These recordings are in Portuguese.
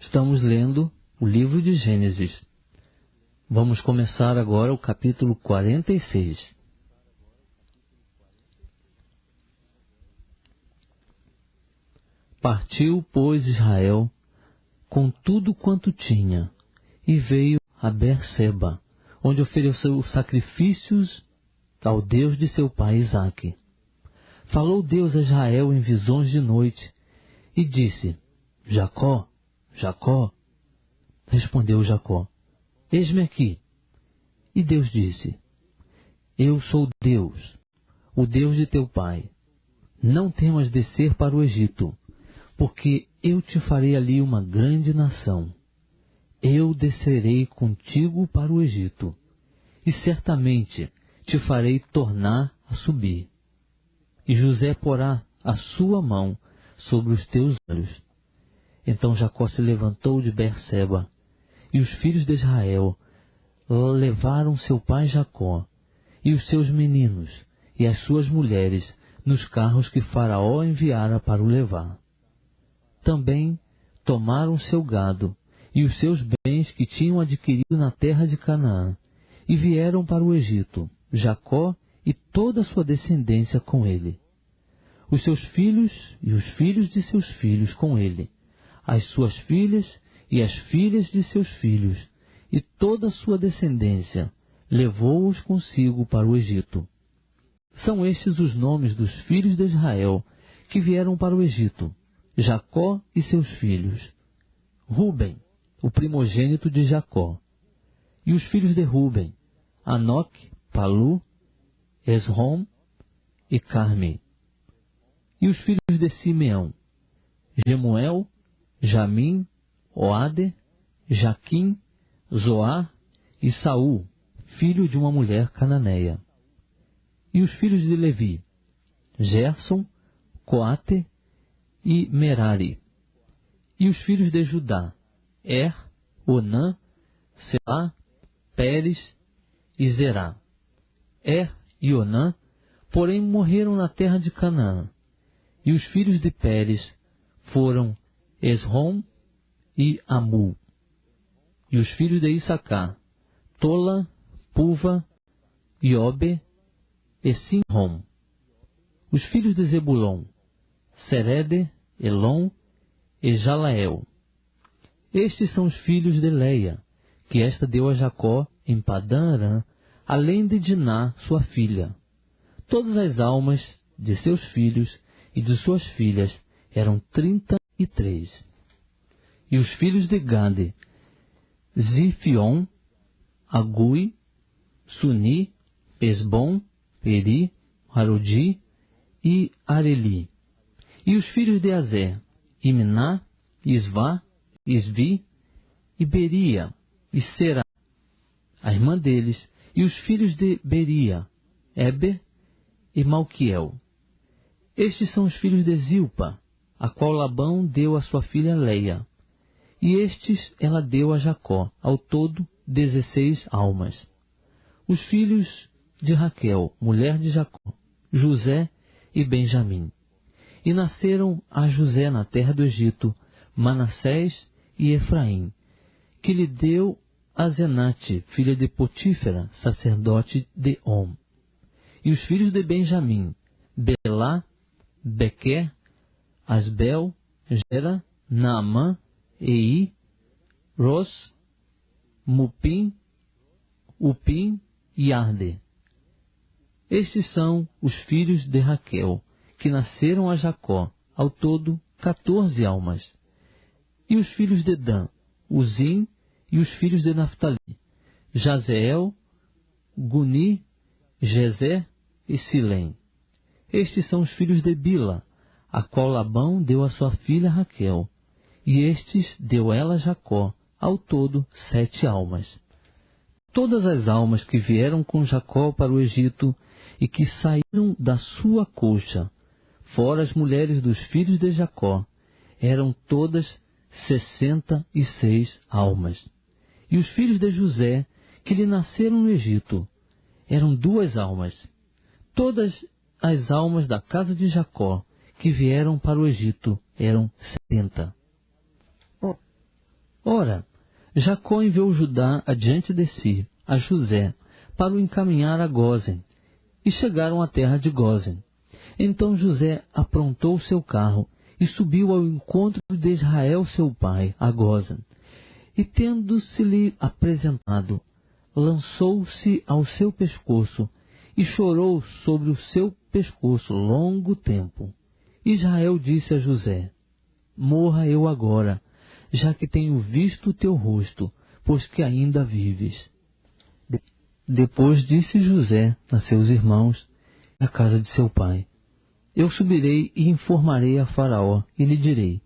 Estamos lendo o livro de Gênesis. Vamos começar agora o capítulo 46. Partiu, pois, Israel com tudo quanto tinha, e veio a Berseba, onde ofereceu sacrifícios ao Deus de seu pai Isaque. Falou Deus a Israel em visões de noite, e disse: Jacó, Jacó. Respondeu Jacó: Eis-me aqui. E Deus disse: Eu sou Deus, o Deus de teu pai. Não temas descer para o Egito, porque eu te farei ali uma grande nação. Eu descerei contigo para o Egito, e certamente te farei tornar a subir. E José porá a sua mão sobre os teus olhos. Então Jacó se levantou de Berseba, e os filhos de Israel levaram seu pai Jacó, e os seus meninos, e as suas mulheres, nos carros que Faraó enviara para o levar. Também tomaram seu gado, e os seus bens que tinham adquirido na terra de Canaã, e vieram para o Egito, Jacó e toda a sua descendência com ele. Os seus filhos e os filhos de seus filhos com ele, as suas filhas e as filhas de seus filhos, e toda a sua descendência, levou-os consigo para o Egito. São estes os nomes dos filhos de Israel que vieram para o Egito, Jacó e seus filhos. Ruben, o primogênito de Jacó. E os filhos de Ruben: Anoque, Palu, Esrom e Carmi. E os filhos de Simeão: Gemuel, Jamim, Oade, Jaquim, Zoar e Saul, filho de uma mulher cananeia. E os filhos de Levi: Gerson, Coate e Merari. E os filhos de Judá: Onã, Selá, Pérez e Zerá. E Onã, porém, morreram na terra de Canaã. E os filhos de Pérez foram Esrom e Amul. E os filhos de Issacar: Tola, Puva, Iobe e Sinrom. Os filhos de Zebulon: Serede, Elon e Jalael. Estes são os filhos de Leia, que esta deu a Jacó em Padã-Arã, além de Diná, sua filha. Todas as almas de seus filhos e de suas filhas eram 33. E os filhos de Gade: Zifion, Agui, Suni, Esbom, Peri, Arodi e Areli. E os filhos de Azer: Imná, Isvá, Isvi, e Beria, e Será, a irmã deles. E os filhos de Beria: Eber e Malquiel. Estes são os filhos de Zilpa, a qual Labão deu a sua filha Leia. E estes ela deu a Jacó, ao todo 16 almas. Os filhos de Raquel, mulher de Jacó: José e Benjamim. E nasceram a José na terra do Egito Manassés e Efraim, que lhe deu a Zenate, filha de Potífera, sacerdote de On. E os filhos de Benjamim: Belá, Bequer, Asbel, Gera, Naamã, Ei, Ros, Mupim, Upim e Arde. Estes são os filhos de Raquel, que nasceram a Jacó, ao todo 14 almas. E os filhos de Dan: Uzim, e os filhos de Naftali: Jazeel, Guni, Gezer e Silém. Estes são os filhos de Bila, a qual Labão deu a sua filha Raquel, e estes deu ela a Jacó, ao todo 7 almas. Todas as almas que vieram com Jacó para o Egito e que saíram da sua coxa, fora as mulheres dos filhos de Jacó, eram todas 66 almas. E os filhos de José, que lhe nasceram no Egito, eram 2 almas. Todas as almas da casa de Jacó, que vieram para o Egito, eram 70. Jacó enviou Judá adiante de si, a José, para o encaminhar a Gósen, e chegaram à terra de Gósen. Então José aprontou seu carro e subiu ao encontro de Israel seu pai, a Gósen. E tendo-se-lhe apresentado, lançou-se ao seu pescoço e chorou sobre o seu pescoço longo tempo. Israel disse a José: Morra eu agora, já que tenho visto o teu rosto, pois que ainda vives. Depois disse José a seus irmãos, à casa de seu pai: Eu subirei e informarei a Faraó, e lhe direi: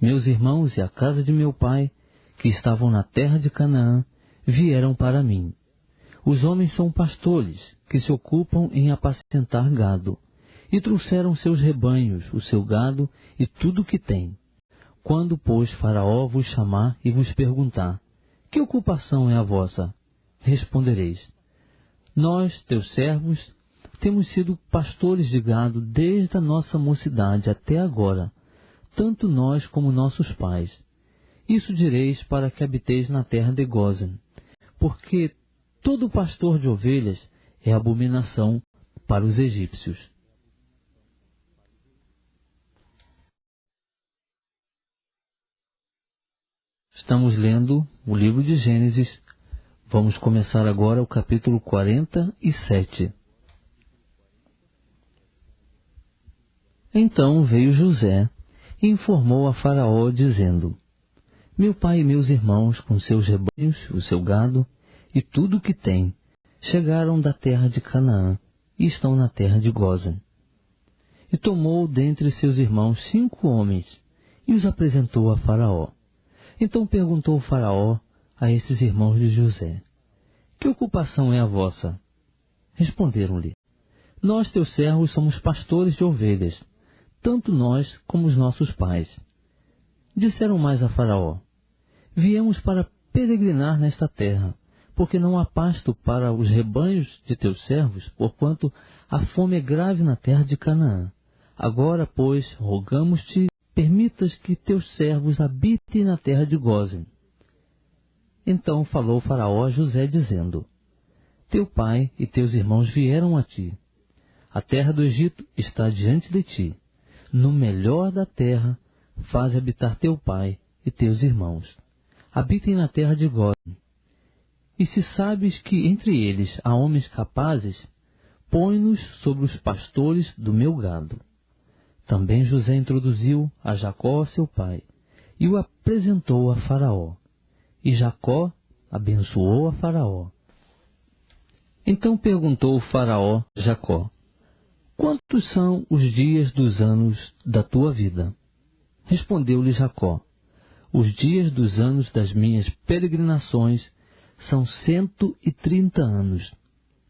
Meus irmãos e a casa de meu pai, que estavam na terra de Canaã, vieram para mim. Os homens são pastores, que se ocupam em apacentar gado, e trouxeram seus rebanhos, o seu gado e tudo o que têm. Quando, pois, Faraó vos chamar e vos perguntar: Que ocupação é a vossa? Respondereis: Nós, teus servos, temos sido pastores de gado desde a nossa mocidade até agora, tanto nós como nossos pais. Isso direis para que habiteis na terra de Gósen, porque todo pastor de ovelhas é abominação para os egípcios. Estamos lendo o livro de Gênesis. Vamos começar agora o capítulo 47. Então veio José e informou a Faraó, dizendo: Meu pai e meus irmãos, com seus rebanhos, o seu gado e tudo o que têm, chegaram da terra de Canaã e estão na terra de Gósen. E tomou dentre seus irmãos 5 homens e os apresentou a Faraó. Então perguntou o Faraó a esses irmãos de José: Que ocupação é a vossa? Responderam-lhe: Nós, teus servos, somos pastores de ovelhas, tanto nós como os nossos pais. Disseram mais a Faraó: Viemos para peregrinar nesta terra, porque não há pasto para os rebanhos de teus servos, porquanto a fome é grave na terra de Canaã. Agora, pois, rogamos-te, permitas que teus servos habitem na terra de Gósen. Então falou Faraó a José, dizendo: Teu pai e teus irmãos vieram a ti. A terra do Egito está diante de ti. No melhor da terra, faze habitar teu pai e teus irmãos. Habitem na terra de Gósen. E se sabes que entre eles há homens capazes, põe-nos sobre os pastores do meu gado. Também José introduziu a Jacó, seu pai, e o apresentou a Faraó. E Jacó abençoou a Faraó. Então perguntou o Faraó a Jacó: Quantos são os dias dos anos da tua vida? Respondeu-lhe Jacó: Os dias dos anos das minhas peregrinações são 130 anos.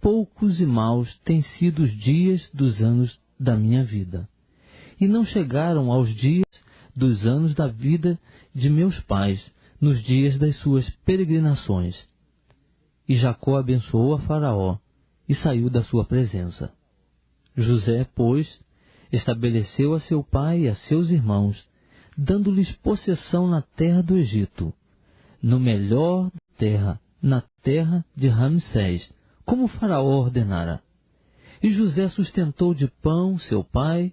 Poucos e maus têm sido os dias dos anos da minha vida. E não chegaram aos dias dos anos da vida de meus pais, nos dias das suas peregrinações. E Jacó abençoou a Faraó e saiu da sua presença. José, pois, estabeleceu a seu pai e a seus irmãos, dando-lhes possessão na terra do Egito, no melhor da terra, na terra de Ramsés, como o Faraó ordenara. E José sustentou de pão seu pai,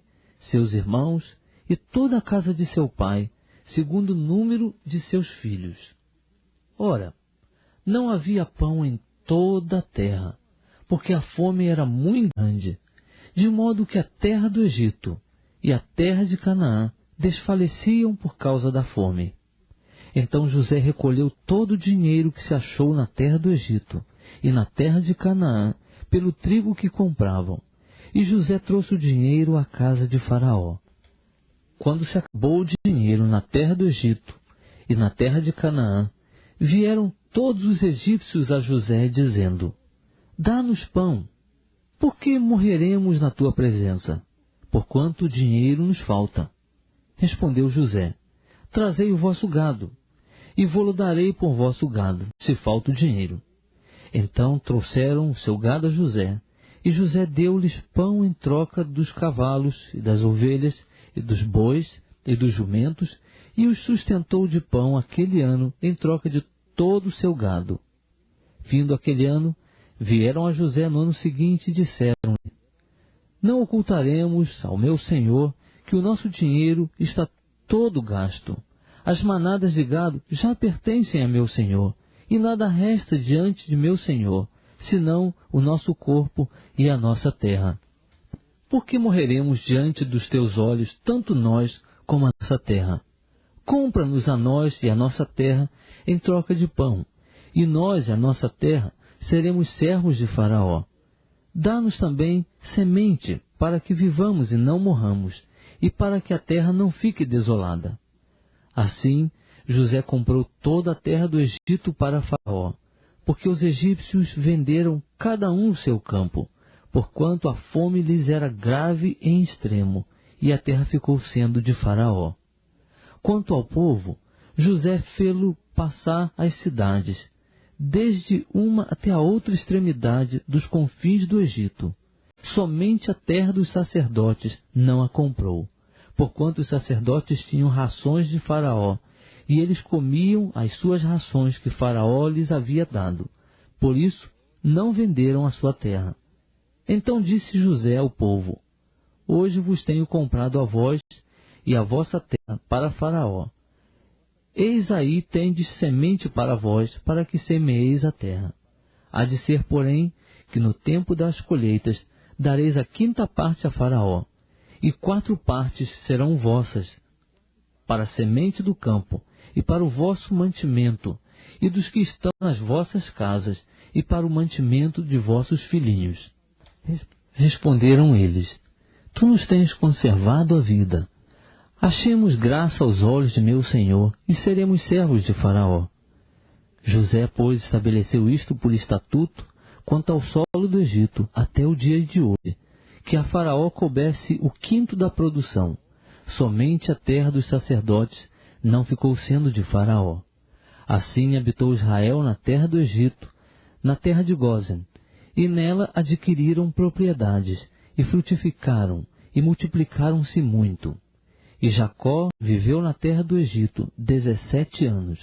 seus irmãos e toda a casa de seu pai, segundo o número de seus filhos. Ora, não havia pão em toda a terra, porque a fome era muito grande, de modo que a terra do Egito e a terra de Canaã desfaleciam por causa da fome. Então José recolheu todo o dinheiro que se achou na terra do Egito e na terra de Canaã, pelo trigo que compravam. E José trouxe o dinheiro à casa de Faraó. Quando se acabou o dinheiro na terra do Egito e na terra de Canaã, vieram todos os egípcios a José, dizendo: Dá-nos pão, porque morreremos na tua presença, porquanto o dinheiro nos falta. Respondeu José: Trazei o vosso gado, e vô-lo darei por vosso gado, se falta o dinheiro. Então trouxeram o seu gado a José, e José deu-lhes pão em troca dos cavalos e das ovelhas, e dos bois e dos jumentos, e os sustentou de pão aquele ano em troca de todo o seu gado. Vindo aquele ano, vieram a José no ano seguinte e disseram-lhe: não ocultaremos ao meu senhor que o nosso dinheiro está todo gasto. As manadas de gado já pertencem a meu senhor, e nada resta diante de meu senhor, senão o nosso corpo e a nossa terra. Por que morreremos diante dos teus olhos, tanto nós como a nossa terra? Compra-nos a nós e a nossa terra em troca de pão, e nós e a nossa terra seremos servos de Faraó. Dá-nos também semente, para que vivamos e não morramos, e para que a terra não fique desolada. Assim, José comprou toda a terra do Egito para Faraó, porque os egípcios venderam cada um o seu campo, porquanto a fome lhes era grave em extremo, e a terra ficou sendo de Faraó. Quanto ao povo, José fê-lo passar as cidades, desde uma até a outra extremidade dos confins do Egito. Somente a terra dos sacerdotes não a comprou, porquanto os sacerdotes tinham rações de Faraó, e eles comiam as suas rações que Faraó lhes havia dado. Por isso, não venderam a sua terra. Então disse José ao povo: hoje vos tenho comprado a vós e a vossa terra para Faraó. Eis aí tendes semente para vós, para que semeeis a terra. Há de ser, porém, que no tempo das colheitas dareis a quinta parte a Faraó, e 4 partes serão vossas, para a semente do campo, e para o vosso mantimento, e dos que estão nas vossas casas, e para o mantimento de vossos filhinhos. Responderam eles: tu nos tens conservado a vida. Achemos graça aos olhos de meu senhor, e seremos servos de Faraó. José, pois, estabeleceu isto por estatuto quanto ao solo do Egito, até o dia de hoje, que a Faraó coubesse o quinto da produção. Somente a terra dos sacerdotes não ficou sendo de Faraó. Assim habitou Israel na terra do Egito, na terra de Gósen, e nela adquiriram propriedades, e frutificaram, e multiplicaram-se muito. E Jacó viveu na terra do Egito 17 anos,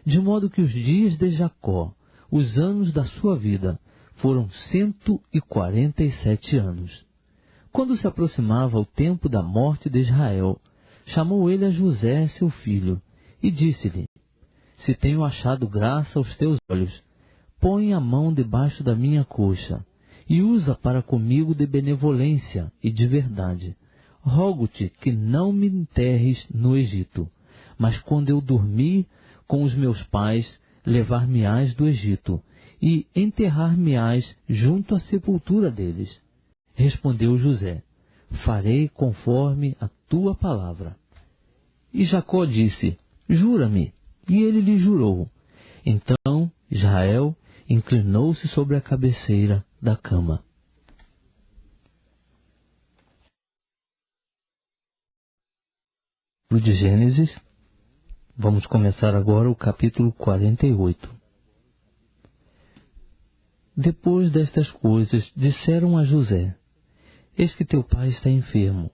de modo que os dias de Jacó, os anos da sua vida, foram 147 anos. Quando se aproximava o tempo da morte de Israel, chamou ele a José, seu filho, e disse-lhe: se tenho achado graça aos teus olhos, põe a mão debaixo da minha coxa, e usa para comigo de benevolência e de verdade. Rogo-te que não me enterres no Egito, mas quando eu dormir com os meus pais, levar-me-ás do Egito, e enterrar-me-ás junto à sepultura deles. Respondeu José: farei conforme a tua palavra. E Jacó disse: jura-me. E ele lhe jurou. Então Israel inclinou-se sobre a cabeceira da cama. De Gênesis, vamos começar agora o capítulo 48. Depois destas coisas, disseram a José: eis que teu pai está enfermo.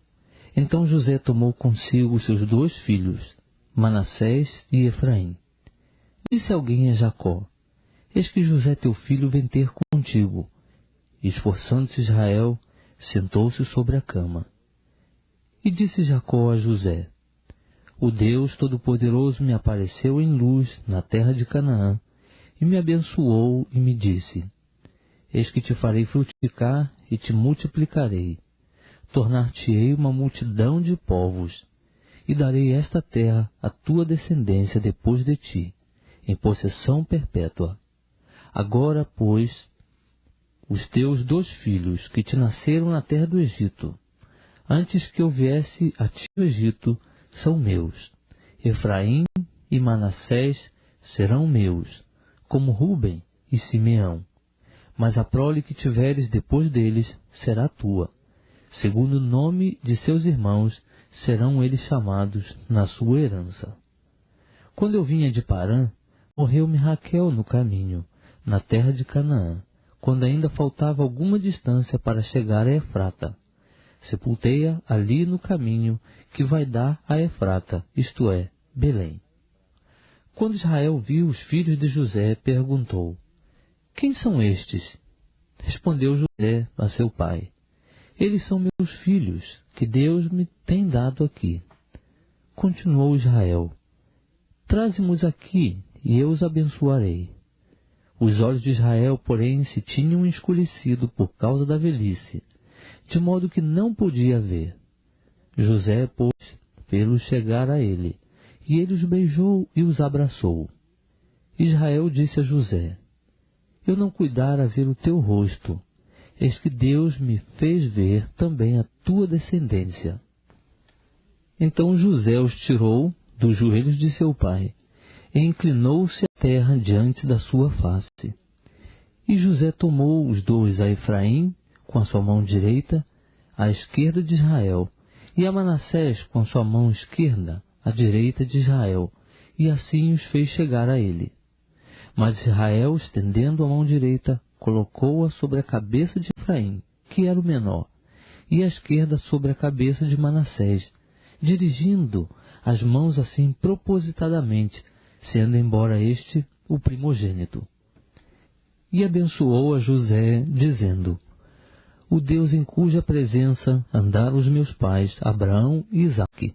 Então José tomou consigo seus 2 filhos, Manassés e Efraim. Disse alguém a Jacó: eis que José teu filho vem ter contigo. E esforçando-se Israel, sentou-se sobre a cama. E disse Jacó a José: o Deus Todo-Poderoso me apareceu em luz na terra de Canaã, e me abençoou e me disse: eis que te farei frutificar e te multiplicarei. Tornar-te-ei uma multidão de povos, e darei esta terra à tua descendência depois de ti, em possessão perpétua. Agora, pois, os teus 2 filhos que te nasceram na terra do Egito, antes que eu viesse a ti do Egito, são meus. Efraim e Manassés serão meus, como Ruben e Simeão. Mas a prole que tiveres depois deles será tua. Segundo o nome de seus irmãos, serão eles chamados na sua herança. Quando eu vinha de Parã, morreu-me Raquel no caminho, na terra de Canaã, quando ainda faltava alguma distância para chegar a Efrata. Sepultei-a ali no caminho que vai dar a Efrata, isto é, Belém. Quando Israel viu os filhos de José, perguntou: quem são estes? Respondeu José a seu pai: eles são meus filhos, que Deus me tem dado aqui. Continuou Israel: traze-mos aqui, e eu os abençoarei. Os olhos de Israel, porém, se tinham escurecido por causa da velhice, de modo que não podia ver. José, pois, fê-los chegar a ele, e ele os beijou e os abraçou. Israel disse a José: eu não cuidara ver o teu rosto, eis que Deus me fez ver também a tua descendência. Então José os tirou dos joelhos de seu pai, e inclinou-se à terra diante da sua face. E José tomou os dois a Efraim com a sua mão direita, à esquerda de Israel, e a Manassés com a sua mão esquerda, à direita de Israel, e assim os fez chegar a ele. Mas Israel, estendendo a mão direita, colocou-a sobre a cabeça de Efraim, que era o menor, e a esquerda sobre a cabeça de Manassés, dirigindo as mãos assim propositadamente, sendo embora este o primogênito. E abençoou a José, dizendo: o Deus em cuja presença andaram os meus pais, Abraão e Isaque,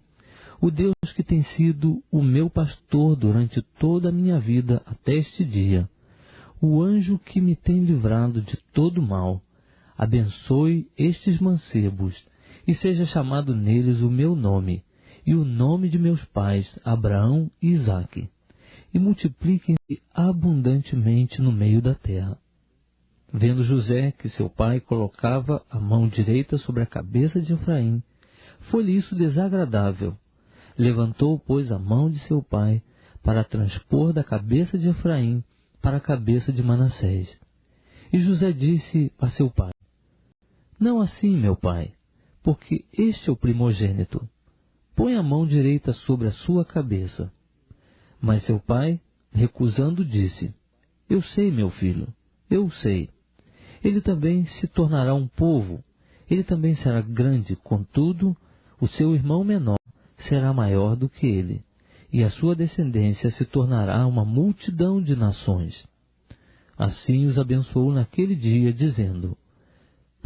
o Deus que tem sido o meu pastor durante toda a minha vida até este dia, o anjo que me tem livrado de todo mal, abençoe estes mancebos, e seja chamado neles o meu nome, e o nome de meus pais, Abraão e Isaque, e multipliquem-se abundantemente no meio da terra. Vendo José que seu pai colocava a mão direita sobre a cabeça de Efraim, foi-lhe isso desagradável. Levantou, pois, a mão de seu pai para transpor da cabeça de Efraim para a cabeça de Manassés. E José disse a seu pai: não assim, meu pai, porque este é o primogênito. Põe a mão direita sobre a sua cabeça. Mas seu pai, recusando, disse: eu sei, meu filho, eu sei. Ele também se tornará um povo, ele também será grande, contudo, o seu irmão menor será maior do que ele, e a sua descendência se tornará uma multidão de nações. Assim os abençoou naquele dia, dizendo: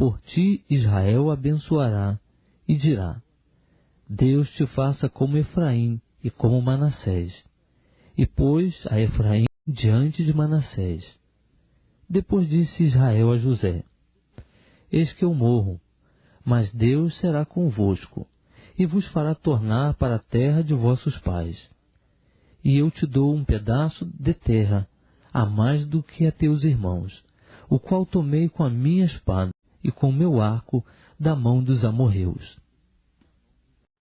por ti Israel abençoará, e dirá: Deus te faça como Efraim e como Manassés. E pôs a Efraim diante de Manassés. Depois disse Israel a José: eis que eu morro, mas Deus será convosco, e vos fará tornar para a terra de vossos pais. E eu te dou um pedaço de terra, a mais do que a teus irmãos, o qual tomei com a minha espada e com o meu arco da mão dos amorreus.